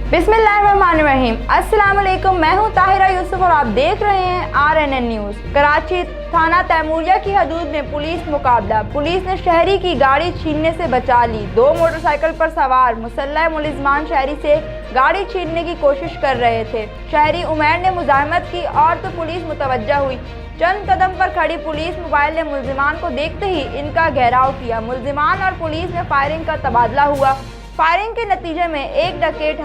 बिस्मिल्लाहिर्रहमानिर्रहीम। अस्सलाम वालेकुम, मैं हूँ ताहिरा यूसुफ और आप देख रहे हैं RNN न्यूज़। कराची थाना तैमूरिया की हदूद में पुलिस मुकाबला। पुलिस ने शहरी की गाड़ी छीनने से बचा ली। 2 मोटरसाइकिल पर सवार मुसल्लह मुलजिमान शहरी से गाड़ी छीनने की कोशिश कर रहे थे। शहरी उमैर ने मुजाहमत की और तो पुलिस मुतवज्जा हुई। चंद कदम पर खड़ी पुलिस मोबाइल ने मुलजिमान को देखते ही इनका घेराव किया। मुलजिमान और पुलिस में फायरिंग का तबादला हुआ। फायरिंग के नतीजे में एक डकैत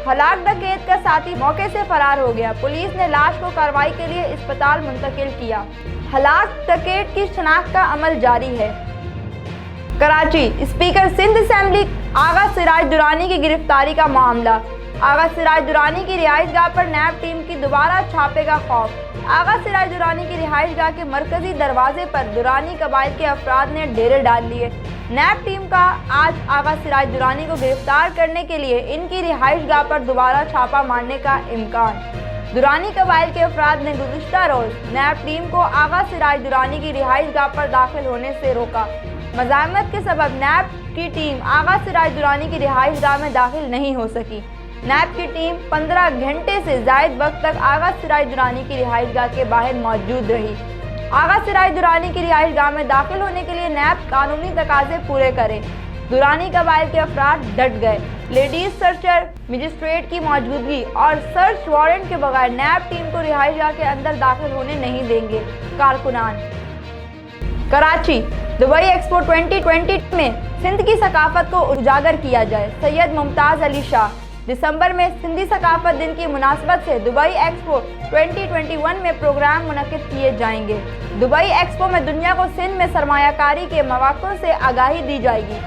हलाक डकैत का साथी मौके से फरार हो गया। पुलिस ने लाश को कार्रवाई के लिए अस्पताल मुंतकिल किया। हलाक डकैत की शनाख्त का अमल जारी है। कराची स्पीकर सिंध असेंबली आगा सिराज दुरानी की गिरफ्तारी का मामला। आगा सिराज दुरानी की रिहाइशगाह पर नैब टीम की दोबारा छापे का खौफ। आगा सिराज दुरानी की रिहाइशगाह के मरकजी दरवाजे पर दुरानी कबाइल के अफराद ने डेरे डाल लिए। नैब टीम का आज आगा सिराज दुरानी को गिरफ्तार करने के लिए इनकी रिहाइशगाह पर दोबारा छापा मारने का इम्कान। दुरानी कबाइल के अफराद ने गुज़िश्ता रोज नैब टीम को आगा सिराज दुरानी की रिहाइशगाह पर दाखिल होने से रोका। मज़ाहमत के सबब नैब की टीम आगा सिराज दुरानी की रिहाइशगाह में दाखिल नहीं हो सकी। नैब की टीम 15 घंटे से ज़ायद वक्त तक आगा सिराज दुरानी की रिहाइशगाह के बाहर मौजूद रही। आगा सिराज दुरानी की रिहाइशगाह में दाखिल होने के लिए नैब कानूनी तकाजे पूरे करे। दुरानी कबाइल के अफराद डट गए। लेडीज सर्चर मजिस्ट्रेट की मौजूदगी और सर्च वारंट के बगैर नैब टीम को रिहाइशगाह के अंदर दाखिल होने नहीं देंगे कारकुनान। कराची दुबई एक्सपो 2020 में सिंध की सकाफत को उजागर किया जाए। सैयद मुमताज़ अली शाह। दिसंबर में सिंधी सकाफत दिन की मुनासबत से दुबई एक्सपो 2021 में प्रोग्राम मुनक्किद किए जाएंगे। दुबई एक्सपो में दुनिया को सिंध में सरमायाकारी के मौक़ों से आगाही दी जाएगी।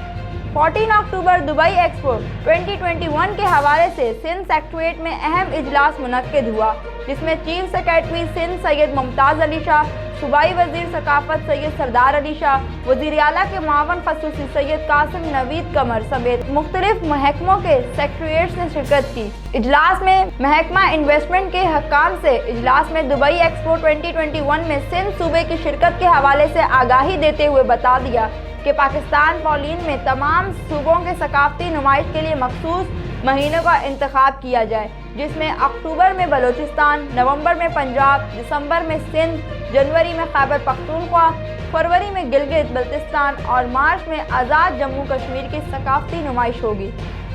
14 अक्टूबर दुबई एक्सपो 2021 के हवाले से सिंध सेक्रेटेरिएट में अहम इजलास मुनक्किद हुआ, जिसमें चीफ सेक्रेटरी सिंध सैयद मुमताज़ अली शाह, सूबाई वजीर सकाफत सैयद सरदार अली शाह, वज़ीर आला के मुआवन ख़ुसूसी सैयद कासिम नवीद कमर समेत मुख्तलिफ महकमों के सेक्रेटरीज ने शिरकत की। इजलास में महकमा इन्वेस्टमेंट के हकाम से इजलास में दुबई एक्सपो 2021 में सिंध सूबे की शिरकत के हवाले से आगाही देते हुए बता दिया कि पाकिस्तान पॉलिन में तमाम सूबों के सकाफती नुमाइश के लिए मखसूस महीनों का इंतखाब किया जाए, जिसमें अक्टूबर में बलूचिस्तान, नवंबर में पंजाब, दिसंबर में सिंध, जनवरी में खैबर पख्तूनख्वा, फरवरी में गिलगित बल्तिस्तान और मार्च में आज़ाद जम्मू कश्मीर की सकाफती नुमाइश होगी।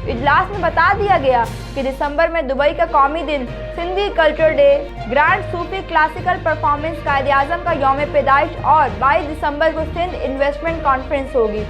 इजलास में बता दिया गया कि दिसंबर में दुबई का कौमी दिन सिंधी कल्चर डे, ग्रैंड सूफी क्लासिकल परफॉर्मेंस, कायद-ए-आज़म का यौम पैदाइश और 22 दिसंबर को सिंध इन्वेस्टमेंट कॉन्फ्रेंस होगी।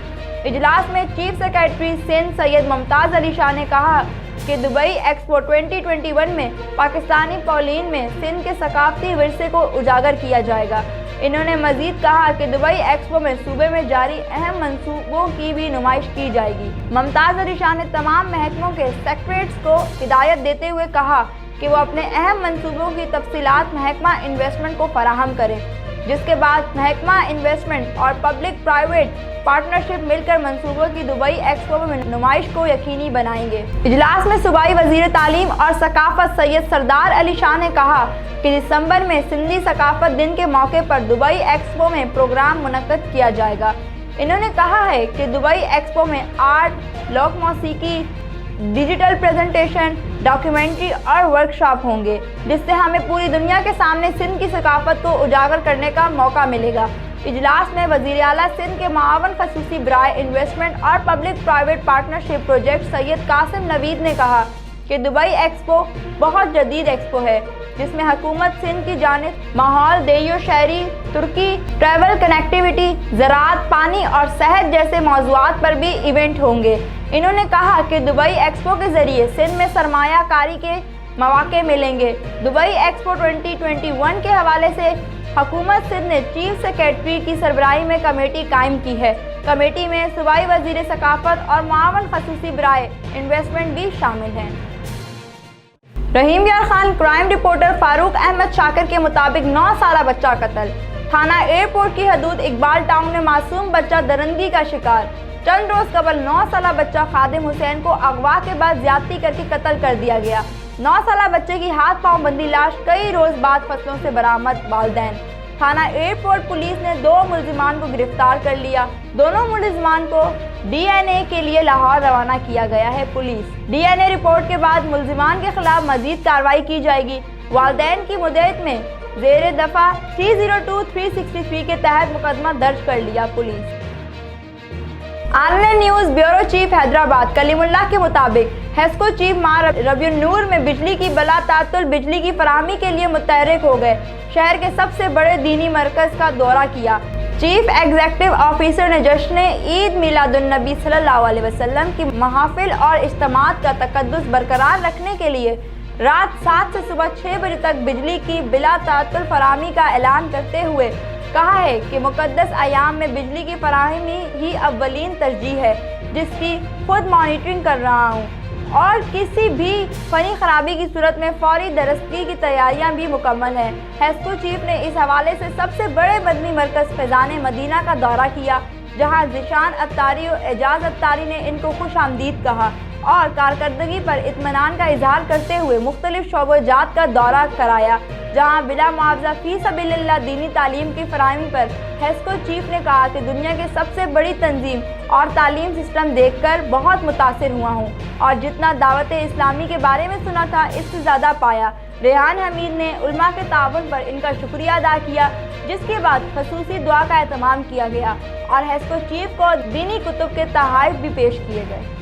इजलास में चीफ सेक्रेटरी सिंध सैयद मुमताज़ अली शाह ने कहा कि दुबई एक्सपो 2021 में पाकिस्तानी पॉलिन में सिंध के सकाफती विरसे को उजागर किया जाएगा। इन्होंने मजीद कहा कि दुबई एक्सपो में सूबे में जारी अहम मंसूबों की भी नुमाइश की जाएगी। मुमताज़ अली शाह ने तमाम महकमों के सेक्रेटरीज को हिदायत देते हुए कहा कि वो अपने अहम मंसूबों की तफसीलात महकमा इन्वेस्टमेंट को फराहम करें, जिसके बाद महकमा इन्वेस्टमेंट और पब्लिक प्राइवेट पार्टनरशिप मिलकर मंसूबों की दुबई एक्सपो में नुमाइश को यकीनी बनाएंगे। इजलास में सूबाई वजीर तालीम और सकाफत सैयद सरदार अली शाह ने कहा कि दिसंबर में सिंधी सकाफत दिन के मौके पर दुबई एक्सपो में प्रोग्राम मुनक्किद किया जाएगा। इन्होंने कहा है कि दुबई एक्सपो में आर्ट, लोक मौसीकी, डिजिटल प्रेजेंटेशन, डॉक्यूमेंट्री और वर्कशॉप होंगे, जिससे हमें पूरी दुनिया के सामने सिंध की सकाफत को उजागर करने का मौका मिलेगा। इजलास में वज़ीर आला सिंध के मुआवन ख़ुसूसी बराए इन्वेस्टमेंट और public private partnership project Syed Qasim Naveed ने कहा कि दुबई एक्सपो बहुत जदीद एक्सपो है, जिसमें हुकूमत सिंध की जानिब माहौल, देयो शहरी, तुर्की, ट्रैवल कनेक्टिविटी, ज़राअत, पानी और सेहत जैसे मौज़ूआत पर भी इवेंट होंगे। इन्होंने कहा कि दुबई एक्सपो के ज़रिए सिंध में सरमायाकारी के मौके मिलेंगे। दुबई एक्सपो 2021 के हवाले से हुकूमत सिंध ने चीफ सेक्रेटरी की सरबराही में कमेटी कायम की है। कमेटी में सूबाई वजीर सकाफत और मुआवन ख़ुसूसी बराए इन्वेस्टमेंट भी शामिल हैं। रहीम यार खान क्राइम रिपोर्टर फारूक अहमद शाकिर के मुताबिक 9 साला बच्चा कत्ल। थाना एयरपोर्ट की हदूद इकबाल टाउन में मासूम बच्चा दरंदगी का शिकार। चंद रोज कबल 9 साला बच्चा खादिम हुसैन को अगवा के बाद ज्यादती करके कत्ल कर दिया गया। 9 साला बच्चे की हाथ पांव बंधी लाश कई रोज बाद फसलों से बरामद। वालिदैन थाना एयरपोर्ट पुलिस ने 2 मुलजिमान को गिरफ्तार कर लिया। दोनों मुलजिमान को DNA के लिए लाहौर रवाना किया गया है। पुलिस DNA रिपोर्ट के बाद मुलजिमान के खिलाफ मजीद कार्रवाई की जाएगी। वालिदैन की मुद्दत में ज़ेरे दफा 302-363 के तहत मुकदमा दर्ज कर लिया। Police RNN news bureau chief Hyderabad Kalimullah के मुताबिक हेस्को चीफ माह रबियुन्नूर में बिजली की बला तातुल बिजली की फराहमी के लिए मुतहर्रिक हो गए। शहर के सबसे बड़े दीनी मरकज़ का दौरा किया। चीफ एग्जीक्यूटिव ऑफिसर ने जश्न ईद मिलादुन्नबी सल्लल्लाहु अलैहि वसल्लम की महफिल और इज्तिमात का तकद्दुस बरकरार रखने के लिए रात 7 से सुबह 6 बजे तक बिजली की बिला तातुल फराहमी का ऐलान करते हुए कहा है कि मुक़द्दस अयाम में बिजली की फराहमी ही अव्वलीन तरजीह है, जिसकी खुद मॉनिटरिंग कर रहा हूँ और किसी भी फनी खराबी की सूरत में फौरी दरस्तगी की तैयारियां भी मुकम्मल हैं। हेस्को चीफ ने इस हवाले से सबसे बड़े मदनी मरकज़ फैज़ान मदीना का दौरा किया, जहां ज़िशान अत्तारी और एजाज अत्तारी ने इनको खुश आमदीद कहा और कारकर्दगी पर इत्मीनान का इजहार करते हुए मुख्तलिफ शोबोजात का दौरा कराया, जहां बिला मुआवजा फी सबीलिल्लाह दीनी तालीम की फराहमी पर हेस्को चीफ ने कहा कि दुनिया की सबसे बड़ी तंजीम और तालीम सिस्टम देखकर बहुत मुतासिर हुआ हूँ और जितना दावत इस्लामी के बारे में सुना था इससे ज़्यादा पाया। रेहान हमीद ने उलमा के ताउन पर इनका शुक्रिया अदा किया, जिसके बाद खसूसी दुआ का एहतमाम किया गया और हेस्को चीफ को दीनी कुतुब के तोहफ़े भी पेश किए गए।